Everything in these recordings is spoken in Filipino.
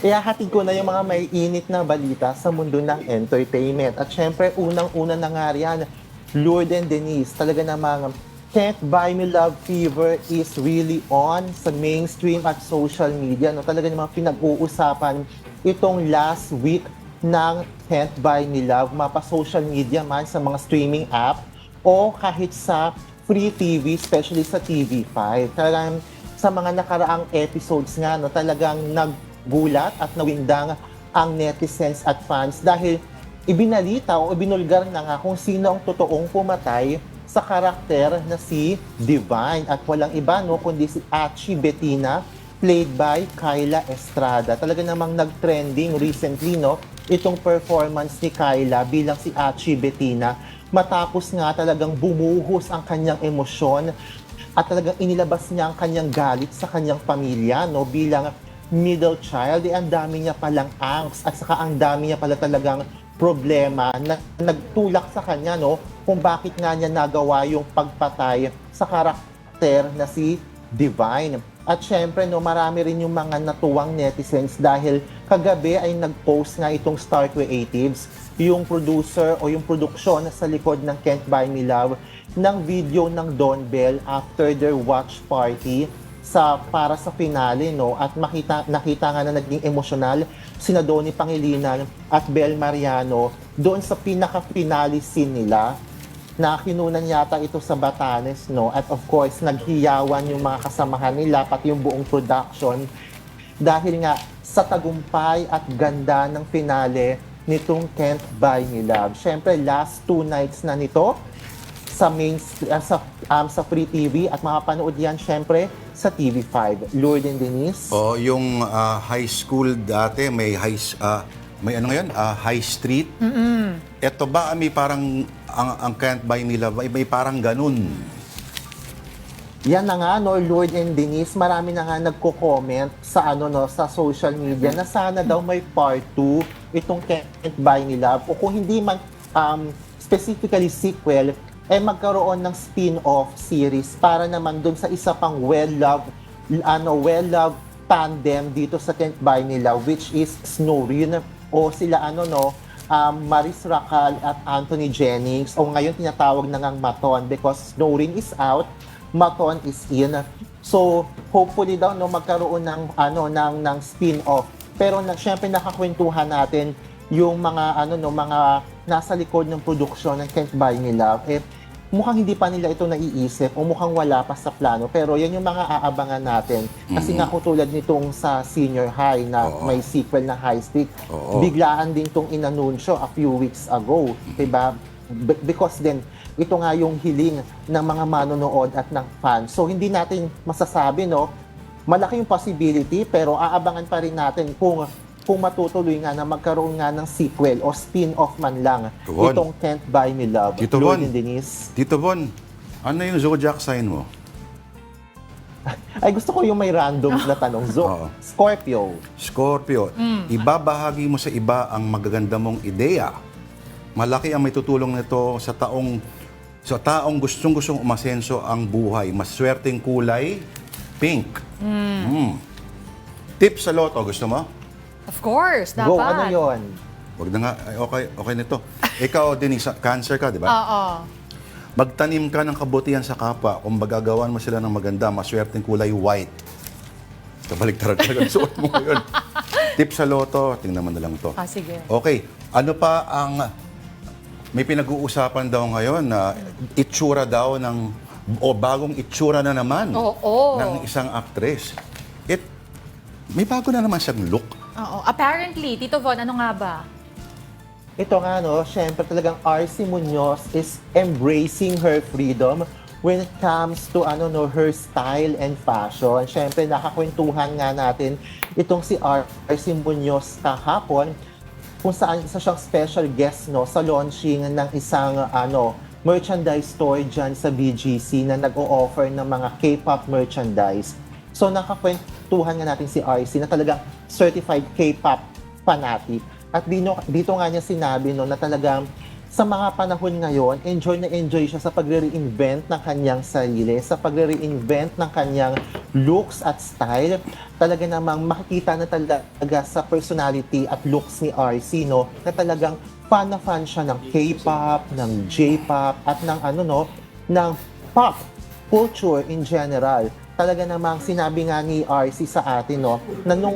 Ihahatid ko na yung mga may init na balita sa mundo ng entertainment. At syempre, unang-una na nga riyan, Lourdes and Denise, talaga namang Can't Buy Me Love fever is really on sa mainstream at social media. No? Talaga namang pinag-uusapan itong last week ng Can't Buy Me Love, mapa social media man sa mga streaming app o kahit sa free TV, especially sa TV5. Talagang sa mga nakaraang episodes nga, no, talagang naggulat at nawindang ang netizens at fans dahil ibinalita o ibinulgar na nga kung sino ang totoong pumatay sa karakter na si Divine at walang iba no kundi si Achi Bettina played by Kyla Estrada. Talaga namang nag-trending recently no itong performance ni Kyla bilang si Achi Bettina matapos nga talagang bumuhos ang kanyang emosyon at talagang inilabas niya ang kanyang galit sa kanyang pamilya no bilang middle child. Ang dami niya palang angst at saka ang dami niya pala talagang problema na nagtulak sa kanya no kung bakit nga niya nagawa yung pagpatay sa karakter na si Divine. At syempre no marami rin yung mga natuwang netizens dahil kagabi ay nag-post nga itong Star Creatives, yung producer o yung produksyon sa likod ng Can't Buy Me Love ng video ng Don Bell after their watch party para sa finale no at nakita nga na naging emosyonal sina Donnie Pangilinan at Bel Mariano doon sa pinaka-finale scene nila na kinunan yata ito sa Batanes no at of course naghiyawan yung mga kasamahan nila pati yung buong production dahil nga sa tagumpay at ganda ng finale nitong Can't Buy Me Love. Syempre last 2 nights na nito sa Free TV at makapanood yan syempre sa TV5. Lourdes and Denise. Oh, yung high school dati may ano ngayon, high street. Ito ba may parang ang Can't Buy Me Love may parang ganun. Yan na nga no, Lourdes and Denise, marami na nga nagko-comment sa sa social media na sana daw may part 2 itong Can't Buy Me Love o kung hindi man specifically sequel magkaroon ng spin-off series para naman dun sa isa pang well-loved tandem dito sa Can't Buy Me Love which is Snorin o sila Maris Racal at Anthony Jennings o ngayon tinatawag na ngang Maton because Snorin is out, Maton is in. So hopefully daw magkaroon ng spin-off. Pero syempre nakakwentuhan natin yung mga mga nasa likod ng produksyon ng Can't Buy Me Love mukhang hindi pa nila ito naiisip o mukhang wala pa sa plano pero yan yung mga aabangan natin kasi nga tulad nitong sa senior high na may sequel na High Stick biglaan din tong inanunsyo a few weeks ago diba because then ito nga yung hiling ng mga manonood at ng fans so hindi natin masasabi no malaki yung possibility pero aabangan pa rin natin kung matutuloy nga na magkaroon nga ng sequel o spin-off man lang itong Can't Buy Me Love. Tito Von, Denise. Tito Von, ano yung zodiac sign mo? Ay, gusto ko yung may random na tanong. Scorpio. Scorpio. Ibabahagi mo sa iba ang magaganda mong ideya. Malaki ang may tutulong nito sa taong gustong-gustong umasenso ang buhay. Maswerteng kulay, pink. Tip sa loto, gusto mo? Of course, dapat. Go, ano yun? Wag na nga, ay, okay nito. Ikaw, Denise, cancer ka, di ba? Oo. Magtanim ka ng kabutihan sa kapwa. Kung magagawan mo sila ng maganda, maswerteng kulay white. Kabaligtaran talaga ang suot mo ngayon. Tip sa loto, tingnan mo na lang to. Sige. Okay, ano pa ang may pinag-uusapan daw ngayon na itsura daw o bagong itsura na naman ng isang actress. May bago na naman siyang look. Oo. Apparently, Tito Von, ano nga ba? Ito nga syempre talagang RC Munoz is embracing her freedom when it comes to her style and fashion. Syempre nakakwentuhan nga natin itong si RC Munoz kahapon kung saan isa siyang special guest sa launching ng isang merchandise store dyan sa BGC na nag-o-offer ng mga K-pop merchandise. So nakakwentuhan nga natin si RC na talagang certified K-pop fanatic. At dito nga niya sinabi na talagang sa mga panahon ngayon, enjoy na enjoy siya sa pagre-reinvent ng kanyang sarili, sa pagre-reinvent ng kanyang looks at style, talaga namang makikita na talaga sa personality at looks ni RC, no, na talagang fan na fan siya ng K-pop, ng J-pop, at ng ng pop culture in general. Talaga namang sinabi nga ni RC sa atin, no, na nung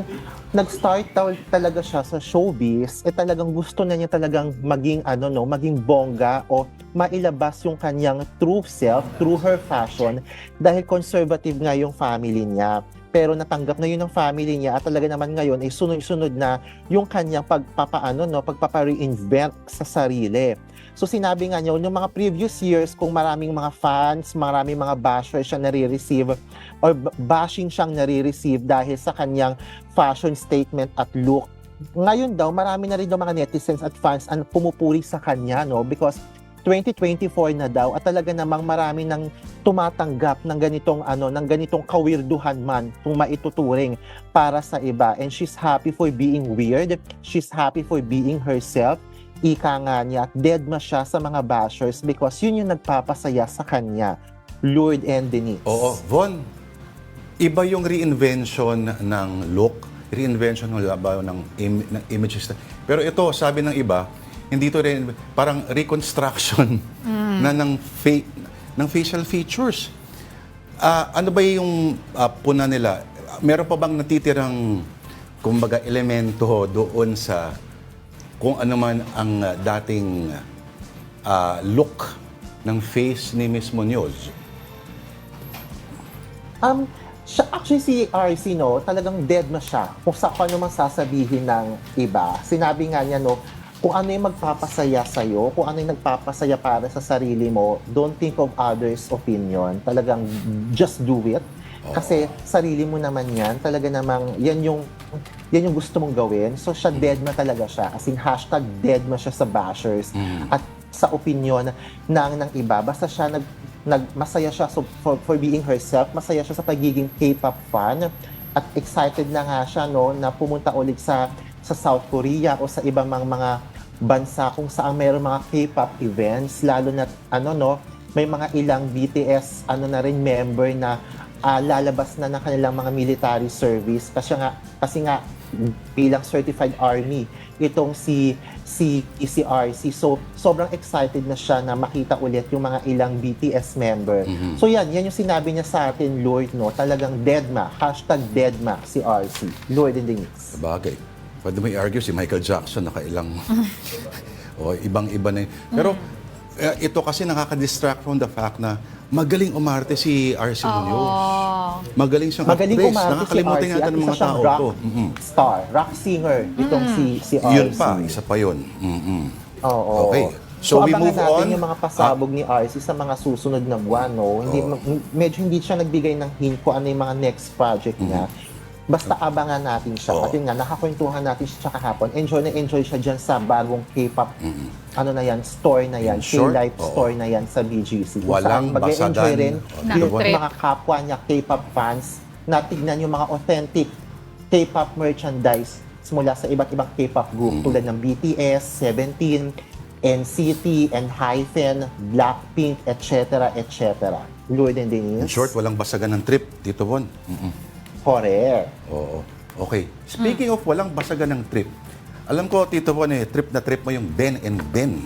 nag-start talaga siya sa showbiz, talagang gusto na niya talagang maging maging bongga o mailabas yung kanyang true self through her fashion dahil conservative nga yung family niya. Pero natanggap na yun ng family niya at talaga naman ngayon ay sunod-sunod na yung kanyang pagpapa-reinvent sa sarili. So sinabi nga niya, yung mga previous years, kung maraming mga fans, maraming mga bashers siya nare-receive or bashing siyang nare-receive dahil sa kanyang fashion statement at look. Ngayon daw, marami na rin daw mga netizens at fans ang pumupuri sa kanya, no? Because 2024 na daw at talaga namang marami nang tumatanggap ng ganitong kawirduhan man kung maituturing para sa iba. And she's happy for being weird. She's happy for being herself. Ika nga niya, deadma siya sa mga bashers because yun yung nagpapasaya sa kanya. Lord and Denise. Oo, Von, iba yung reinvention ng look, reinvention ng images. Pero ito, sabi ng iba, hindi to rin, parang reconstruction na ng facial features. Ano ba yung puna nila? Meron pa bang natitirang, kumbaga, elemento doon sa kung ano man ang dating look ng face ni Miss Muñoz? Actually, si RC, no, talagang dead na siya kung sa ano man sasabihin ng iba. Sinabi nga niya, no, kung ano yung magpapasaya sa'yo, kung ano yung nagpapasaya para sa sarili mo, don't think of others' opinion. Talagang just do it. Kasi sarili mo naman yan. Talaga namang yan yung gusto mong gawin. So siya dead na talaga siya. As in, hashtag dead na siya sa bashers at sa opinion ng iba. Basta siya masaya siya for being herself. Masaya siya sa pagiging K-pop fan. At excited na nga siya, no, na pumunta ulit sa South Korea o sa ibang mga bansa kung saan mayroong mga K-pop events, lalo na may mga ilang BTS na rin member na lalabas na ng kanilang mga military service kasi nga bilang certified army itong si RC. So sobrang excited na siya na makita ulit yung mga ilang BTS member. So yan yung sinabi niya sa atin, Lord, no, talagang deadma, hashtag deadma si RC. Lord and Denise. Sabagay. Pwede mo i-argue si Michael Jackson nakailang o ibang-iba na yun. Pero ito kasi nakaka-distract from the fact na magaling umarte si RC Muñoz. Magaling siyang actress. Nakakalimutan nga ng mga tao rock to. star, rock singer itong si RC. Yun pa, isa pa yun. Oo. Okay. So we move abangan natin on. yung mga pasabog ni RC sa mga susunod na buwan, no? Medyo hindi siya nagbigay ng hint kung ano yung mga next project niya. Basta abangan natin siya. At yun nga, nakakwentuhan natin siya kahapon. Enjoy na enjoy siya dyan sa bagong K-pop, store na yan, K-Life store na yan sa BGC. Walang basagan. Enjoy rin yung trip. mga kapwa niya K-pop fans na tignan yung mga authentic K-pop merchandise mula sa iba't ibang K-pop group tulad ng BTS, 17, NCT, ENHYPEN, Blackpink, etc. etc. Lord and Denise. In short, walang basagan ng trip, Tito Von. Correct. Oo. Okay. Speaking of walang basagan ng trip, alam ko, Tito Von, trip na trip mo yung Ben and Ben.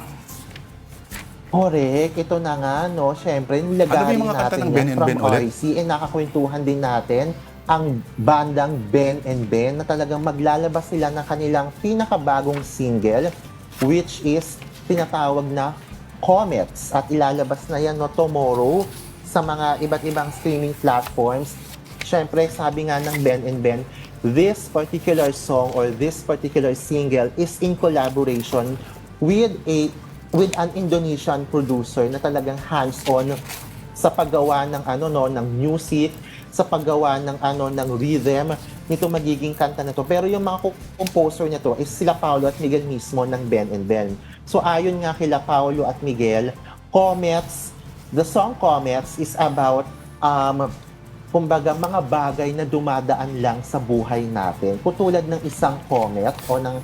Correct. Ito na nga, no? Siyempre, nilagarin Ano yung mga kanta natin ng yan Ben and from Ben ulit? RC. Nakakwentuhan din natin ang bandang Ben and Ben na talagang maglalabas sila ng kanilang pinakabagong single, which is tinatawag na Comets. At ilalabas na yan, no, tomorrow sa mga iba't ibang streaming platforms. Siyempre, sabi nga ng Ben and Ben, this particular song or this particular single is in collaboration with an Indonesian producer na talagang hands-on sa paggawa ng ng music, sa paggawa ng rhythm nito magiging kanta na to. Pero yung mga composer niya to is sila Paolo at Miguel mismo ng Ben and Ben. So ayon nga kila Paolo at Miguel, the song Comets is about kumbaga, mga bagay na dumadaan lang sa buhay natin. Katulad ng isang comet o ng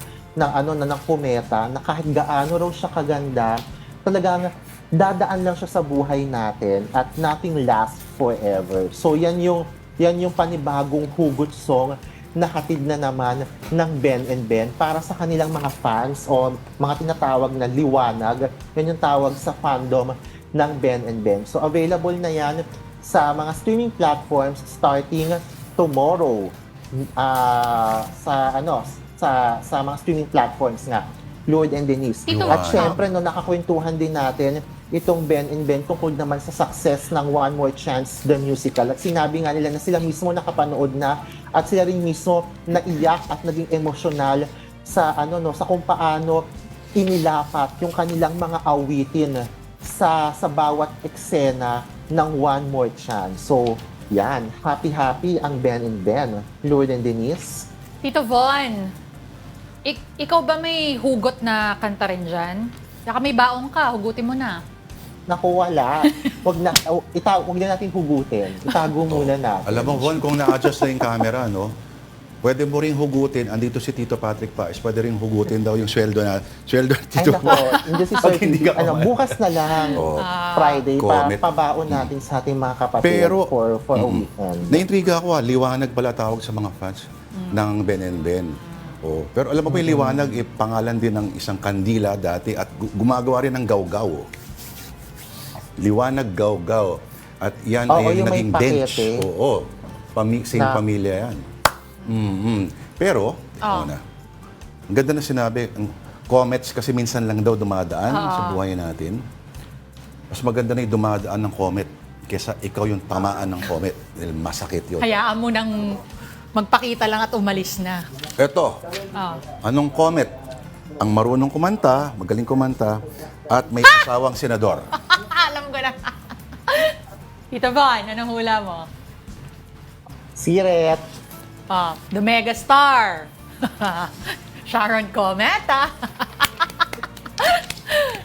kometa na kahit gaano raw siya kaganda, talagang dadaan lang siya sa buhay natin at nothing lasts forever. So yan yung yan yung panibagong hugot song na hatid na naman ng Ben and Ben para sa kanilang mga fans o mga tinatawag na liwanag. Yan yung tawag sa fandom ng Ben and Ben. So available na yan sa mga streaming platforms starting tomorrow. Sa mga streaming platforms nga, Lord and Denise. Tito, At syempre, no, nakakwentuhan din natin itong Ben and Ben tungkol naman sa success ng One More Chance, the musical. At sinabi nga nila na sila mismo nakapanood na at sila rin mismo naiyak at naging emosyonal sa sa kung paano inilapat yung kanilang mga awitin sa bawat eksena ng One More Chance. So, yan, happy ang Ben and Ben. Lord and Denise. Tito Von, ikaw ba may hugot na kanta rin dyan? Saka may baong ka, hugutin mo na. Naku, wala. Wag na natin hugutin. Itago muna natin. Alam mo, Von, kung na-adjust na yung camera, no? Pwede mo rin hugutin. Andito si Tito Patrick Paes. Pwede rin hugutin daw yung sweldo ni Ay, Tito nako. Von. Hindi si Pag Sir hindi Tito. ka kumain. Bukas na lang. Friday. Comment. Pabaon natin sa ating mga kapatid Pero, for a weekend. Naintriga ako, liwanag pala tawag sa mga fans ng Ben and Ben. Pero alam mo ba yung liwanag, pangalan din ng isang kandila dati at gumagawa rin ng gawgaw. Liwanag gawgaw. At yan ay yung may naging bench. pakete. Oo. Same pamilya yan. Pero, ang ganda na sinabi, ang comets kasi minsan lang daw dumadaan sa buhay natin. Mas maganda na yung dumadaan ng comet kesa ikaw yung tamaan ng comet. Dahil masakit yun. Hayaan mo nang magpakita lang at umalis na. Eto, anong comet? Ang marunong kumanta, magaling kumanta, at may asawang senador. Alam ko na. Tito Von, anong hula mo? Siret. The Megastar. Sharon Comet,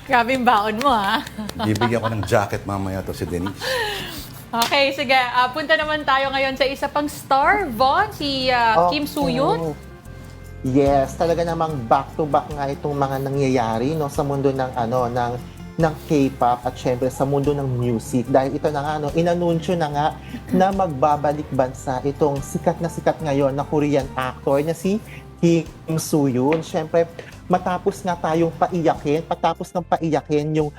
Grabe yung baon mo, Bibigyan ko ng jacket mamaya to si Denise. Okay, sige. Punta naman tayo ngayon sa isa pang star, Von, si Kim Soo-yoon. Yes, talaga namang back-to-back nga itong mga nangyayari sa mundo ng K-pop at syempre sa mundo ng music. Dahil ito na nga, inanunsyo na nga na magbabalik bansa itong sikat ngayon na Korean actor na si Kim Soo-yoon. Syempre, matapos ng paiyakin yung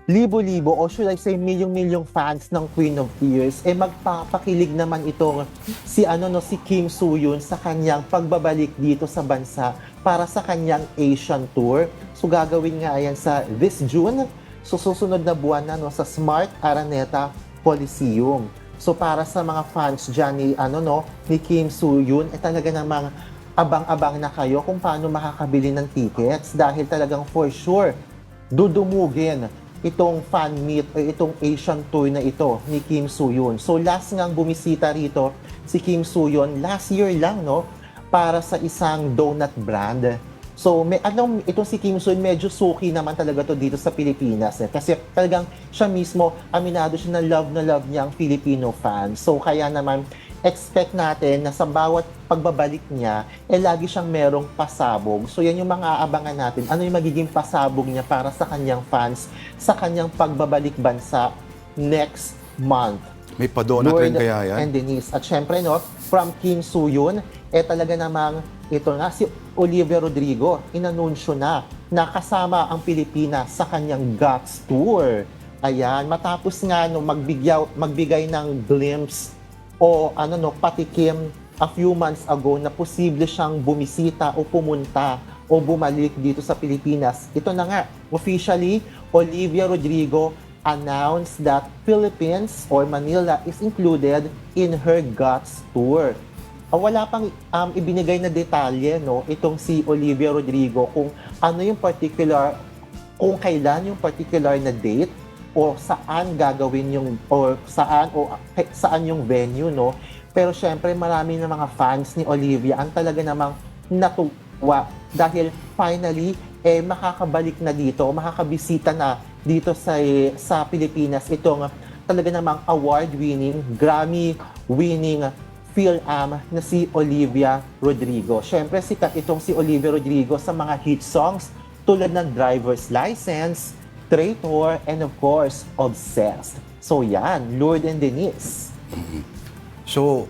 libo-libo o should I say milyong-milyong fans ng Queen of Tears, magpapakilig naman itong si Kim Soo-yoon sa kanyang pagbabalik dito sa bansa para sa kanyang Asian tour. So gagawin nga yan sa this June. So susunod na buwan na sa Smart Araneta Coliseum. So para sa mga fans dyan ni Kim Soo-yoon, talaga namang abang-abang na kayo kung paano makakabili ng tickets dahil talagang for sure dudumugin itong fan meet o itong Asian tour na ito ni Kim Soo-yoon. So last ngang bumisita rito si Kim Soo-yoon last year lang para sa isang donut brand. So itong si Kim Soo-yoon medyo suki naman talaga to dito sa Pilipinas kasi talagang siya mismo aminado siya na love niya ang Filipino fans. So kaya naman expect natin na sa bawat pagbabalik niya, lagi siyang merong pasabog. So yan yung mga aabangan natin. Ano yung magiging pasabog niya para sa kanyang fans sa kanyang pagbabalik bansa next month. May padonut rin kaya yan? And Denise. At syempre, from Kim Soo-yoon, talaga namang ito nga, si Olivia Rodrigo, inanunsyo na kasama ang Pilipinas sa kanyang Guts Tour. Ayan, matapos nga magbigay ng glimpse o patikim a few months ago na posible siyang bumisita o pumunta o bumalik dito sa Pilipinas. Ito na nga, officially, Olivia Rodrigo announced that Philippines or Manila is included in her Guts Tour. Wala pang ibinigay na detalye itong si Olivia Rodrigo kung kung kailan yung particular na date o saan gagawin saan yung venue pero syempre marami na mga fans ni Olivia ang talaga namang natuwa dahil finally makakabalik na dito, makakabisita na dito sa Pilipinas itong talaga namang award-winning, Grammy-winning Phil-Am na si Olivia Rodrigo. Syempre sikat itong si Olivia Rodrigo sa mga hit songs tulad ng Driver's License, Traitor, and of course, Obsessed. So yan, Lord and Denise. So,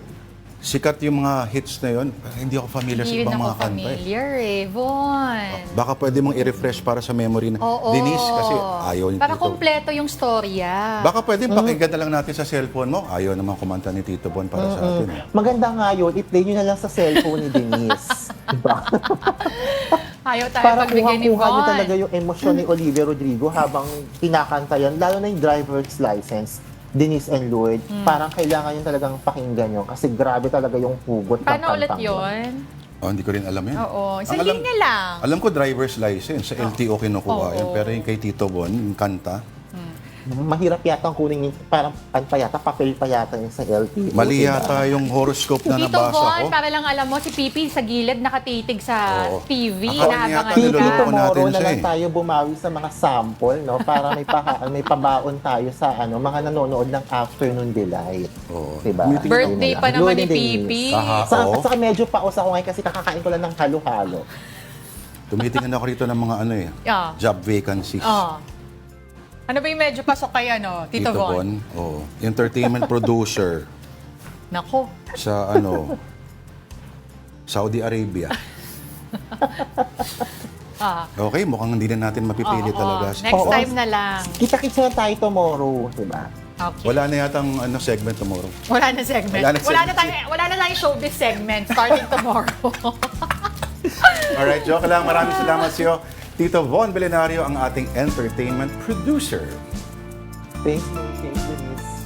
sikat yung mga hits na yun. Hindi ako familiar sa Hindi rin ibang ako mga kanta. familiar eh. Von. Baka pwede mong i-refresh para sa memory na Oo. Denise kasi ayaw ni Para Tito. kompleto yung storya. Baka pwede pakinggan na lang natin sa cellphone mo. Ayaw naman kumanta ni Tito Bon para sa atin. Eh. Maganda nga yun, i-play nyo na lang sa cellphone ni Denise. Diba? Ayaw tayo Para pagbigay ni kuha nyo Von. talaga yung emosyon ni Olivia Rodrigo habang kinakanta yan, lalo na yung driver's license, Denise and Lloyd, parang kailangan yun talagang pakinggan yun kasi grabe talaga yung hugot ng Paano ulit kantang yun? Oh, hindi ko rin alam yan. Oo. Sa Ang alam- linya lang. Alam ko driver's license. Sa LTO kinukuha Oo. yan. Pero yung kay Tito Bon, yung kanta, Mahirap yata ang kunin yung parang pa yata, papel pa yata yung sa LTO. mali diba? yata yung horoscope na Tito nabasa Von, ko. para lang alam mo, si Pipi sa gilid nakatitig sa Oo. TV. Akala niya Naabangan yata Pipi, niloloko ka. natin tomorrow na siya lang eh. tayo bumawi sa mga sample, no? Para may pabaon tayo sa mga nanonood ng Afternoon Delight. Oo. Diba? Tumitingin ako Birthday na. pa naman ni Lloyd and Denise. Pipi. Aha. Oo. Saka medyo paos ako ngayon kasi kakakain ko lang ng halo-halo. Tumitingin ako rito ng mga Yeah. job vacancies. Oh. Ano ba yung medyo pasok kay Tito Von? Oh, entertainment producer Nako. sa Saudi Arabia. Ah. Okay, mukhang hindi na natin mapipili Oo. talaga. Next Oo. time na lang. Kita-kits na tayo tomorrow, diba? Okay. Wala na yata ang segment tomorrow. Wala na segment. Wala na segment. Wala na tayong showbiz segment starting tomorrow. Alright, joke lang. Maraming salamat sa iyo. Tito Von Belenario, ang ating entertainment producer. Thanks, Denise.